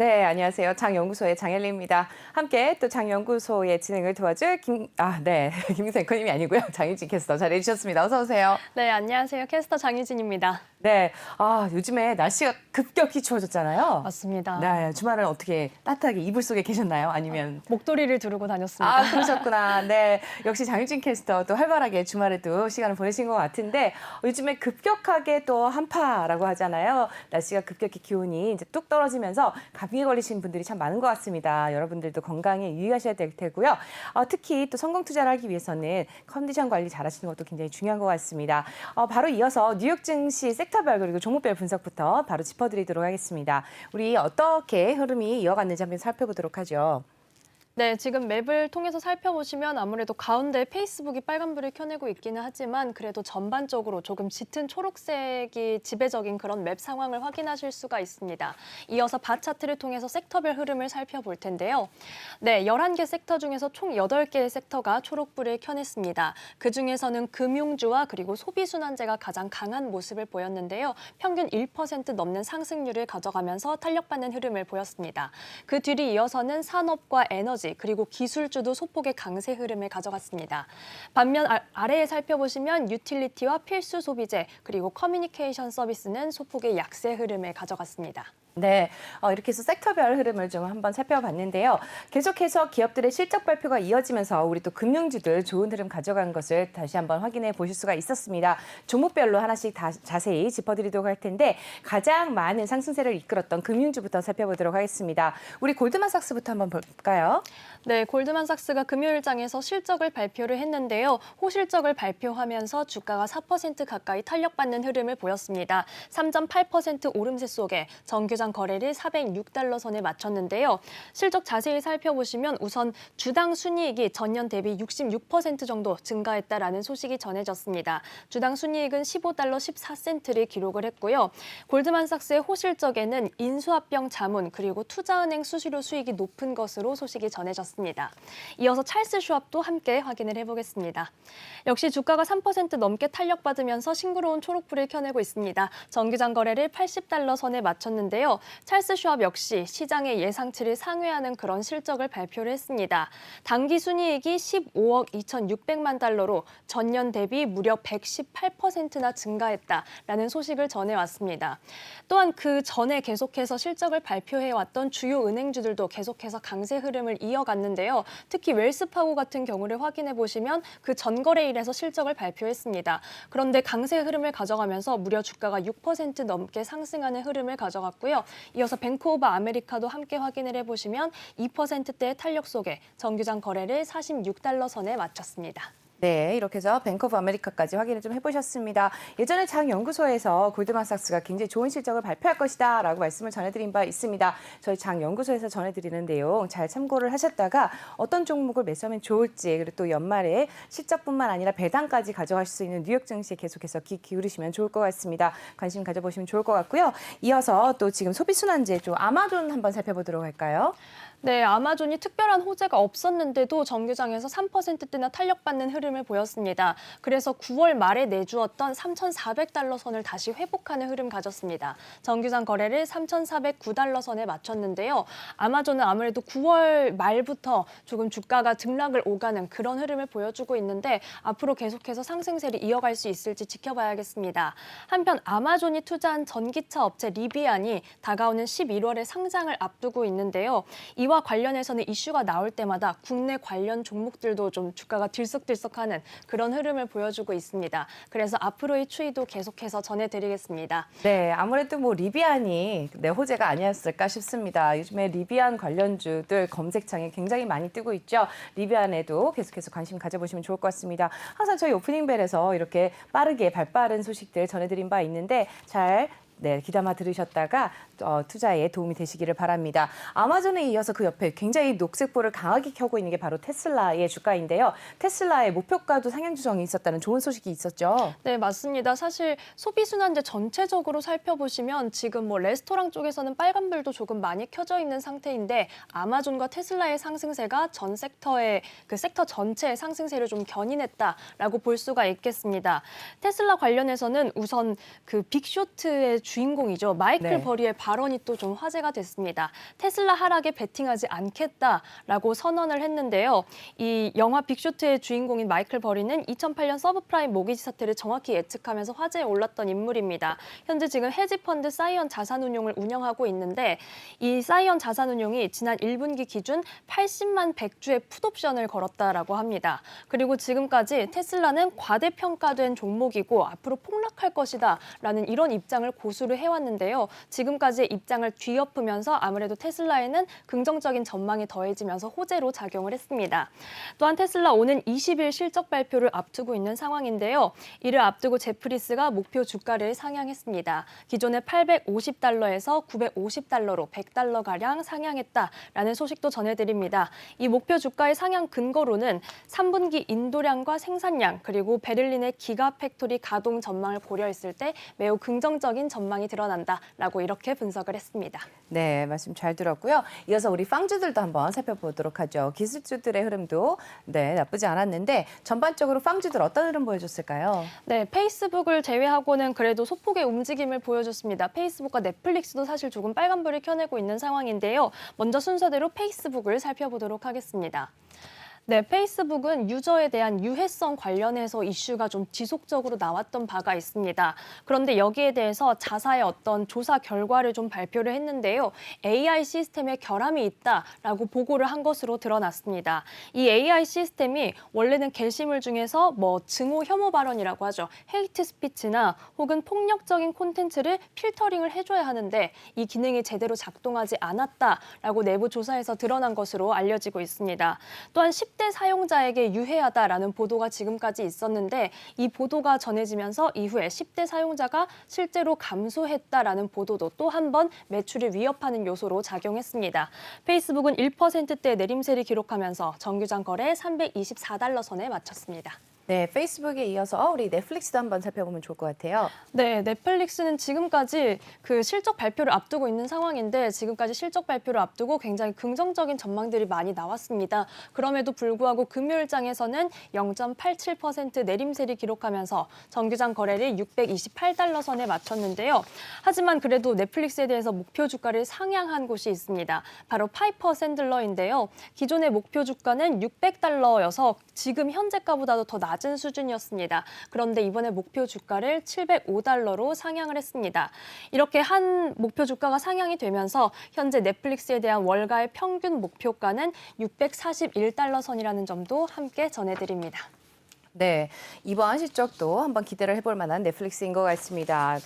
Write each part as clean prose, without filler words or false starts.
네, 안녕하세요. 장연구소의 장엘리입니다. 함께 또 장연구소의 진행을 도와줄 김민수 앵커님이 아니고요. 장유진 캐스터 잘해주셨습니다. 어서 오세요. 네, 안녕하세요. 캐스터 장유진입니다. 네, 요즘에 날씨가 급격히 추워졌잖아요. 맞습니다. 네, 주말은 어떻게 따뜻하게 이불 속에 계셨나요? 아니면 목도리를 두르고 다녔습니다. 그러셨구나. 네. 역시 장유진 캐스터 또 활발하게 주말에도 시간을 보내신 것 같은데 요즘에 급격하게 또 한파라고 하잖아요. 날씨가 급격히 기온이 이제 뚝 떨어지면서 감기에 걸리신 분들이 참 많은 것 같습니다. 여러분들도 건강에 유의하셔야 될 테고요. 특히 또 성공 투자를 하기 위해서는 컨디션 관리 잘 하시는 것도 굉장히 중요한 것 같습니다. 바로 이어서 뉴욕 증시 섹터별 그리고 종목별 분석부터 바로 짚어드리도록 하겠습니다. 우리 어떻게 흐름이 이어갔는지 한번 살펴보도록 하죠. 네, 지금 맵을 통해서 살펴보시면 아무래도 가운데 페이스북이 빨간불을 켜내고 있기는 하지만 그래도 전반적으로 조금 짙은 초록색이 지배적인 그런 맵 상황을 확인하실 수가 있습니다. 이어서 바 차트를 통해서 섹터별 흐름을 살펴볼 텐데요. 네, 11개 섹터 중에서 총 8개의 섹터가 초록불을 켜냈습니다. 그중에서는 금융주와 그리고 소비순환재가 가장 강한 모습을 보였는데요. 평균 1% 넘는 상승률을 가져가면서 탄력받는 흐름을 보였습니다. 그 뒤를 이어서는 산업과 에너지 그리고 기술주도 소폭의 강세 흐름을 가져갔습니다. 반면 아래에 살펴보시면 유틸리티와 필수 소비재 그리고 커뮤니케이션 서비스는 소폭의 약세 흐름을 가져갔습니다. 네, 이렇게 해서 섹터별 흐름을 좀 한번 살펴봤는데요. 계속해서 기업들의 실적 발표가 이어지면서 우리 또 금융주들 좋은 흐름 가져간 것을 다시 한번 확인해 보실 수가 있었습니다. 종목별로 하나씩 자세히 짚어드리도록 할 텐데 가장 많은 상승세를 이끌었던 금융주부터 살펴보도록 하겠습니다. 우리 골드만삭스부터 한번 볼까요? 네, 골드만삭스가 금요일장에서 실적을 발표를 했는데요. 호실적을 발표하면서 주가가 4% 가까이 탄력받는 흐름을 보였습니다. 3.8% 오름세 속에 정규장 거래를 406달러 선에 마쳤는데요. 실적 자세히 살펴보시면 우선 주당 순이익이 전년 대비 66% 정도 증가했다라는 소식이 전해졌습니다. 주당 순이익은 15달러 14센트를 기록을 했고요. 골드만삭스의 호실적에는 인수합병 자문 그리고 투자은행 수수료 수익이 높은 것으로 소식이 전해졌습니다. 이어서 찰스 슈왑도 함께 확인을 해보겠습니다. 역시 주가가 3% 넘게 탄력받으면서 싱그러운 초록불을 켜내고 있습니다. 정규장 거래를 80달러 선에 마쳤는데요. 찰스 슈왑 역시 시장의 예상치를 상회하는 그런 실적을 발표를 했습니다. 당기 순이익이 15억 2,600만 달러로 전년 대비 무려 118%나 증가했다라는 소식을 전해왔습니다. 또한 그 전에 계속해서 실적을 발표해왔던 주요 은행주들도 계속해서 강세 흐름을 이어갔는데요. 특히 웰스파고 같은 경우를 확인해 보시면 그 전거래일에서 실적을 발표했습니다. 그런데 강세 흐름을 가져가면서 무려 주가가 6% 넘게 상승하는 흐름을 가져갔고요. 이어서 뱅크 오브 아메리카도 함께 확인을 해보시면 2%대의 탄력 속에 정규장 거래를 46달러 선에 마쳤습니다. 네, 이렇게 해서 뱅크 오브 아메리카까지 확인을 좀 해보셨습니다. 예전에 장연구소에서 골드만삭스가 굉장히 좋은 실적을 발표할 것이다 라고 말씀을 전해드린 바 있습니다. 저희 장연구소에서 전해드리는 내용 잘 참고를 하셨다가 어떤 종목을 매수하면 좋을지 그리고 또 연말에 실적뿐만 아니라 배당까지 가져가실 수 있는 뉴욕 증시에 계속해서 귀 기울이시면 좋을 것 같습니다. 관심 가져보시면 좋을 것 같고요. 이어서 또 지금 소비순환재 쪽 아마존 한번 살펴보도록 할까요? 네, 아마존이 특별한 호재가 없었는데도 정규장에서 3%대나 탄력받는 흐름을 보였습니다. 그래서 9월 말에 내주었던 3,400달러 선을 다시 회복하는 흐름 가졌습니다. 정규장 거래를 3,409달러 선에 마쳤는데요. 아마존은 아무래도 9월 말부터 조금 주가가 등락을 오가는 그런 흐름을 보여주고 있는데 앞으로 계속해서 상승세를 이어갈 수 있을지 지켜봐야겠습니다. 한편 아마존이 투자한 전기차 업체 리비안이 다가오는 11월에 상장을 앞두고 있는데요. 이와 관련해서는 이슈가 나올 때마다 국내 관련 종목들도 좀 주가가 들썩들썩하는 그런 흐름을 보여주고 있습니다. 그래서 앞으로의 추이도 계속해서 전해드리겠습니다. 네, 아무래도 뭐 리비안이 호재가 아니었을까 싶습니다. 요즘에 리비안 관련주들 검색창에 굉장히 많이 뜨고 있죠. 리비안에도 계속해서 관심 가져보시면 좋을 것 같습니다. 항상 저희 오프닝벨에서 이렇게 빠르게 발빠른 소식들 전해드린 바 있는데 귀담아 들으셨다가 투자에 도움이 되시기를 바랍니다. 아마존에 이어서 그 옆에 굉장히 녹색불을 강하게 켜고 있는 게 바로 테슬라의 주가인데요. 테슬라의 목표가도 상향 조정이 있었다는 좋은 소식이 있었죠. 네, 맞습니다. 사실 소비순환재 전체적으로 살펴보시면 지금 뭐 레스토랑 쪽에서는 빨간불도 조금 많이 켜져 있는 상태인데 아마존과 테슬라의 상승세가 전 섹터의 그 섹터 전체의 상승세를 좀 견인했다라고 볼 수가 있겠습니다. 테슬라 관련해서는 우선 그 빅쇼트의 주인공이죠. 마이클 네. 버리의 발언이 또 좀 화제가 됐습니다. 테슬라 하락에 베팅하지 않겠다라고 선언을 했는데요. 이 영화 빅쇼트의 주인공인 마이클 버리는 2008년 서브프라임 모기지 사태를 정확히 예측하면서 화제에 올랐던 인물입니다. 현재 지금 헤지펀드 사이언 자산운용을 운영하고 있는데 이 사이언 자산운용이 지난 1분기 기준 80만 100주의 풋옵션을 걸었다라고 합니다. 그리고 지금까지 테슬라는 과대평가된 종목이고 앞으로 폭락할 것이다라는 이런 입장을 고수를 해왔는데요. 지금까지의 입장을 뒤엎으면서 아무래도 테슬라에는 긍정적인 전망이 더해지면서 호재로 작용을 했습니다. 또한 테슬라 오는 20일 실적 발표를 앞두고 있는 상황인데요. 이를 앞두고 제프리스가 목표 주가를 상향했습니다. 기존의 850달러에서 950달러로 100달러가량 상향했다라는 소식도 전해드립니다. 이 목표 주가의 상향 근거로는 3분기 인도량과 생산량 그리고 베를린의 기가 팩토리 가동 전망을 고려했을 때 매우 긍정적인 전망이 드러난다라고 이렇게 분석을 했습니다. 네, 말씀 잘 들었고요. 이어서 우리 빵주들도 한번 살펴보도록 하죠. 기술주들의 흐름도 나쁘지 않았는데 전반적으로 빵주들 어떤 흐름 보여줬을까요? 네, 페이스북을 제외하고는 그래도 소폭의 움직임을 보여줬습니다. 페이스북과 넷플릭스도 사실 조금 빨간불을 켜내고 있는 상황인데요. 먼저 순서대로 페이스북을 살펴보도록 하겠습니다. 네, 페이스북은 유저에 대한 유해성 관련해서 이슈가 좀 지속적으로 나왔던 바가 있습니다. 그런데 여기에 대해서 자사의 어떤 조사 결과를 좀 발표를 했는데요. AI 시스템에 결함이 있다라고 보고를 한 것으로 드러났습니다. 이 AI 시스템이 원래는 게시물 중에서 증오 혐오 발언이라고 하죠. 헤이트 스피치나 혹은 폭력적인 콘텐츠를 필터링을 해줘야 하는데 이 기능이 제대로 작동하지 않았다라고 내부 조사에서 드러난 것으로 알려지고 있습니다. 또한 10대 사용자에게 유해하다라는 보도가 지금까지 있었는데 이 보도가 전해지면서 이후에 10대 사용자가 실제로 감소했다라는 보도도 또 한 번 매출을 위협하는 요소로 작용했습니다. 페이스북은 1%대 내림세를 기록하면서 정규장 거래 324달러 선에 마쳤습니다. 네, 페이스북에 이어서 우리 넷플릭스도 한번 살펴보면 좋을 것 같아요. 네, 넷플릭스는 지금까지 그 실적 발표를 앞두고 있는 상황인데 지금까지 실적 발표를 앞두고 굉장히 긍정적인 전망들이 많이 나왔습니다. 그럼에도 불구하고 금요일장에서는 0.87% 내림세를 기록하면서 정규장 거래를 628달러 선에 마쳤는데요. 하지만 그래도 넷플릭스에 대해서 목표 주가를 상향한 곳이 있습니다. 바로 파이퍼 샌들러인데요. 기존의 목표 주가는 600달러여서 지금 현재가보다도 더 낮은 수준이었습니다. 그런데 이번에 목표 주가를 705달러로 상향을 했습니다. 이렇게 한 목표 주가가 상향이 되면서 현재 넷플릭스에 대한 월가의 평균 목표가는 641달러 선이라는 점도 함께 전해드립니다. 네, 이번 실적도 한번 기대를 해볼 만한 넷플릭스인 것 같습니다.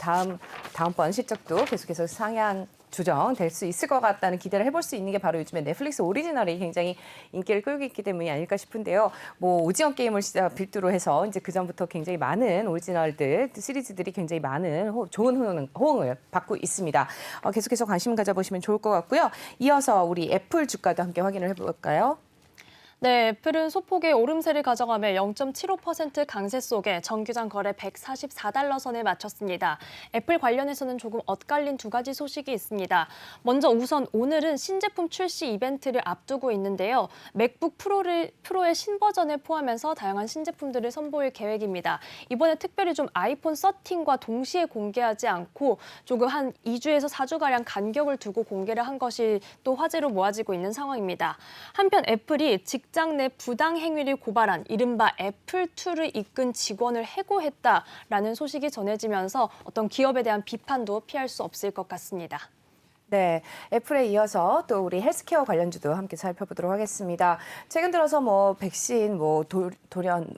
다음번 실적도 계속해서 상향 조정될 수 있을 것 같다는 기대를 해볼 수 있는 게 바로 요즘에 넷플릭스 오리지널이 굉장히 인기를 끌고 있기 때문이 아닐까 싶은데요. 오징어 게임을 빌드로 해서 이제 그 전부터 굉장히 많은 오리지널들 시리즈들이 굉장히 많은 좋은 호응을 받고 있습니다. 계속해서 관심 가져보시면 좋을 것 같고요. 이어서 우리 애플 주가도 함께 확인을 해볼까요? 네, 애플은 소폭의 오름세를 가져가며 0.75% 강세 속에 정규장 거래 144달러 선에 마쳤습니다. 애플 관련해서는 조금 엇갈린 두 가지 소식이 있습니다. 먼저 우선 오늘은 신제품 출시 이벤트를 앞두고 있는데요. 맥북 프로의 신버전을 포함해서 다양한 신제품들을 선보일 계획입니다. 이번에 특별히 좀 아이폰 13과 동시에 공개하지 않고 조금 한 2주에서 4주가량 간격을 두고 공개를 한 것이 또 화제로 모아지고 있는 상황입니다. 한편 애플이 직장 내 부당 행위를 고발한 이른바 애플2를 이끈 직원을 해고했다라는 소식이 전해지면서 어떤 기업에 대한 비판도 피할 수 없을 것 같습니다. 네, 애플에 이어서 또 우리 헬스케어 관련주도 함께 살펴보도록 하겠습니다. 최근 들어서 백신, 돌연,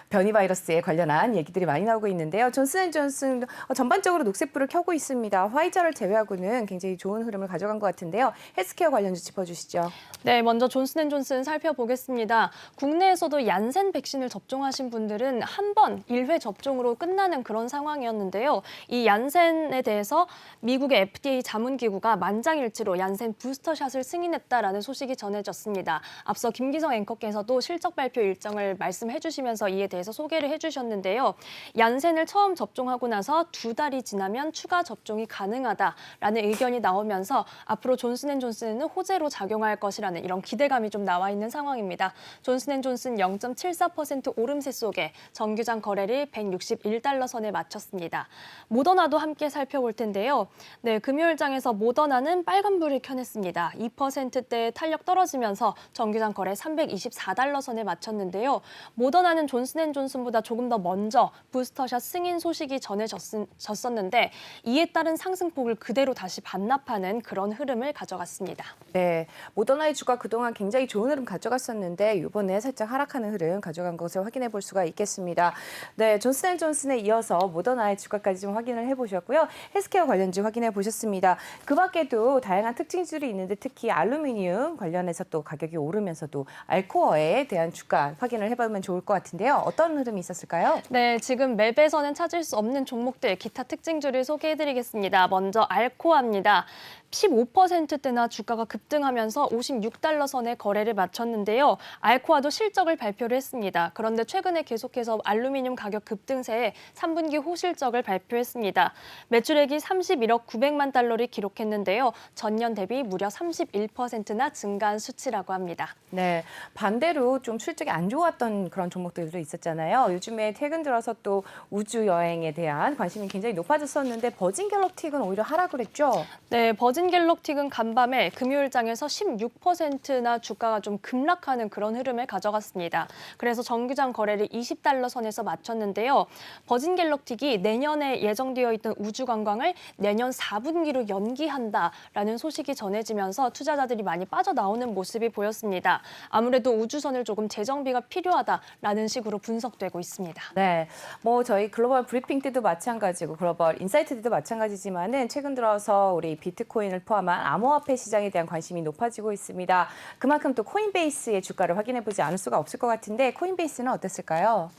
변이 바이러스에 관련한 얘기들이 많이 나오고 있는데요. 존슨앤존슨 전반적으로 녹색불을 켜고 있습니다. 화이자를 제외하고는 굉장히 좋은 흐름을 가져간 것 같은데요. 헬스케어 관련주 짚어주시죠. 네, 먼저 존슨앤존슨 살펴보겠습니다. 국내에서도 얀센 백신을 접종하신 분들은 한 번 1회 접종으로 끝나는 그런 상황이었는데요. 이 얀센에 대해서 미국의 FDA 자문기구가 만장일치로 얀센 부스터샷을 승인했다라는 소식이 전해졌습니다. 앞서 김기성 앵커께서도 실적 발표 일정을 말씀해 주시면서 이에 대해서 소개를 해주셨는데요. 얀센을 처음 접종하고 나서 2달이 지나면 추가 접종이 가능하다라는 의견이 나오면서 앞으로 존슨앤존슨은 호재로 작용할 것이라는 이런 기대감이 좀 나와 있는 상황입니다. 존슨앤존슨 0.74% 오름세 속에 정규장 거래를 161달러 선에 마쳤습니다. 모더나도 함께 살펴볼 텐데요. 네, 금요일장에서 모더나는 빨간불을 켜냈습니다. 2%대의 탄력 떨어지면서 정규장 거래 324달러 선에 마쳤는데요. 모더나는 존슨앤존슨보다 조금 더 먼저 부스터샷 승인 소식이 전해졌었는데 이에 따른 상승폭을 그대로 다시 반납하는 그런 흐름을 가져갔습니다. 네, 모더나의 주가 그동안 굉장히 좋은 흐름 가져갔었는데 이번에 살짝 하락하는 흐름 가져간 것을 확인해 볼 수가 있겠습니다. 네, 존슨앤존슨에 이어서 모더나의 주가까지 좀 확인을 해보셨고요. 헬스케어 관련주 확인해 보셨습니다. 그 밖에도 다양한 특징주들이 있는데 특히 알루미늄 관련해서 또 가격이 오르면서도 알코어에 대한 주가 확인을 해보면 좋을 것 같은데요. 어떤 흐름이 있었을까요? 네, 지금 맵에서는 찾을 수 없는 종목들, 기타 특징주를 소개해드리겠습니다. 먼저 알코아입니다. 15%대나 주가가 급등하면서 56달러 선에 거래를 마쳤는데요. 알코아도 실적을 발표를 했습니다. 그런데 최근에 계속해서 알루미늄 가격 급등세에 3분기 호실적을 발표했습니다. 매출액이 31억 900만 달러를 기록했는데요. 전년 대비 무려 31%나 증가한 수치라고 합니다. 네, 반대로 좀 실적이 안 좋았던 그런 종목들도 있었잖아요. 요즘에 최근 들어서 또 우주 여행에 대한 관심이 굉장히 높아졌었는데 버진 갤럭틱은 오히려 하락을 했죠. 네, 버진 갤럭틱은 간밤에 금요일장에서 16%나 주가가 좀 급락하는 그런 흐름을 가져갔습니다. 그래서 정규장 거래를 20달러 선에서 마쳤는데요. 버진 갤럭틱이 내년에 예정되어 있던 우주 관광을 내년 4분기로 연기한다라는 소식이 전해지면서 투자자들이 많이 빠져나오는 모습이 보였습니다. 아무래도 우주선을 조금 재정비가 필요하다라는 식으로 분석되고 있습니다. 네, 뭐 저희 글로벌 브리핑 때도 마찬가지고 글로벌 인사이트 때도 마찬가지지만은 최근 들어서 우리 비트코인을 포함한 암호화폐 시장에 대한 관심이 높아지고 있습니다. 그만큼 또 코인베이스의 주가를 확인해보지 않을 수가 없을 것 같은데 코인베이스는 어땠을까요?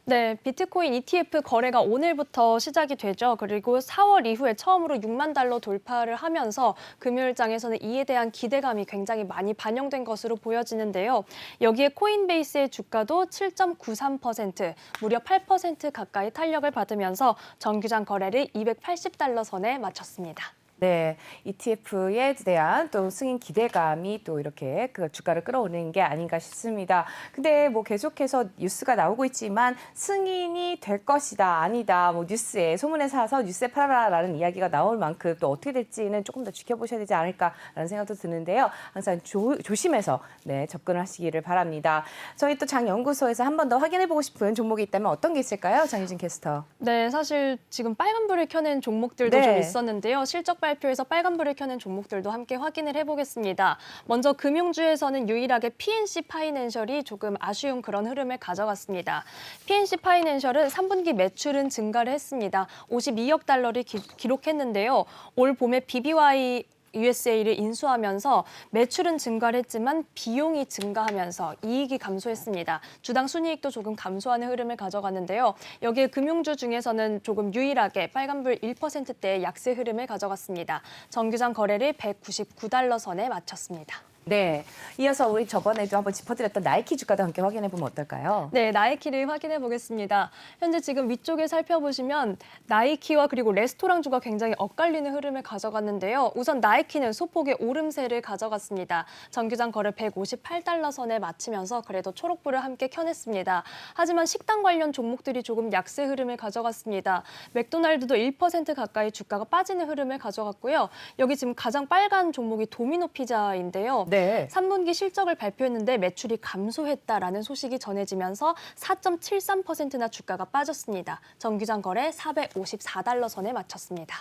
네, 비트코인 ETF 거래가 오늘부터 시작이 되죠. 그리고 4월 이후에 처음으로 6만 달러 돌파를 하면서 금요일장에서는 이에 대한 기대감이 굉장히 많이 반영된 것으로 보여지는데요. 여기에 코인베이스의 주가도 7.93%, 무려 8% 가까이 탄력을 받으면서 정규장 거래를 280달러 선에 마쳤습니다. 네, ETF에 대한 또 승인 기대감이 또 이렇게 그 주가를 끌어올리는 게 아닌가 싶습니다. 근데 뭐 계속해서 뉴스가 나오고 있지만 승인이 될 것이다, 아니다, 뭐 뉴스에 소문에 사서 뉴스에 팔아라라는 이야기가 나올 만큼 또 어떻게 될지는 조금 더 지켜보셔야 되지 않을까라는 생각도 드는데요. 항상 조심해서 네, 접근을 하시기를 바랍니다. 저희 또 장연구소에서 한 번 더 확인해보고 싶은 종목이 있다면 어떤 게 있을까요, 장유진 캐스터? 네, 사실 지금 빨간불을 켜낸 종목들도 네. 좀 있었는데요. 실적 발표에서 빨간불을 켜낸 종목들도 함께 확인을 해보겠습니다. 먼저 금융주에서는 유일하게 PNC 파이낸셜이 조금 아쉬운 그런 흐름을 가져갔습니다. PNC 파이낸셜은 3분기 매출은 증가를 했습니다. 52억 달러를 기록했는데요. 올 봄에 BBY USA를 인수하면서 매출은 증가를 했지만 비용이 증가하면서 이익이 감소했습니다. 주당 순이익도 조금 감소하는 흐름을 가져갔는데요. 여기에 금융주 중에서는 조금 유일하게 빨간불 1%대의 약세 흐름을 가져갔습니다. 정규장 거래를 199달러 선에 마쳤습니다. 네, 이어서 우리 저번에도 한번 짚어드렸던 나이키 주가도 함께 확인해보면 어떨까요? 네, 나이키를 확인해 보겠습니다. 현재 지금 위쪽에 살펴보시면 나이키와 그리고 레스토랑주가 굉장히 엇갈리는 흐름을 가져갔는데요. 우선 나이키는 소폭의 오름세를 가져갔습니다. 정규장 거래 158달러 선에 마치면서 그래도 초록불을 함께 켜냈습니다. 하지만 식당 관련 종목들이 조금 약세 흐름을 가져갔습니다. 맥도날드도 1% 가까이 주가가 빠지는 흐름을 가져갔고요. 여기 지금 가장 빨간 종목이 도미노 피자인데요. 네. 3분기 실적을 발표했는데 매출이 감소했다라는 소식이 전해지면서 4.73%나 주가가 빠졌습니다. 정규장 거래 454달러 선에 마쳤습니다.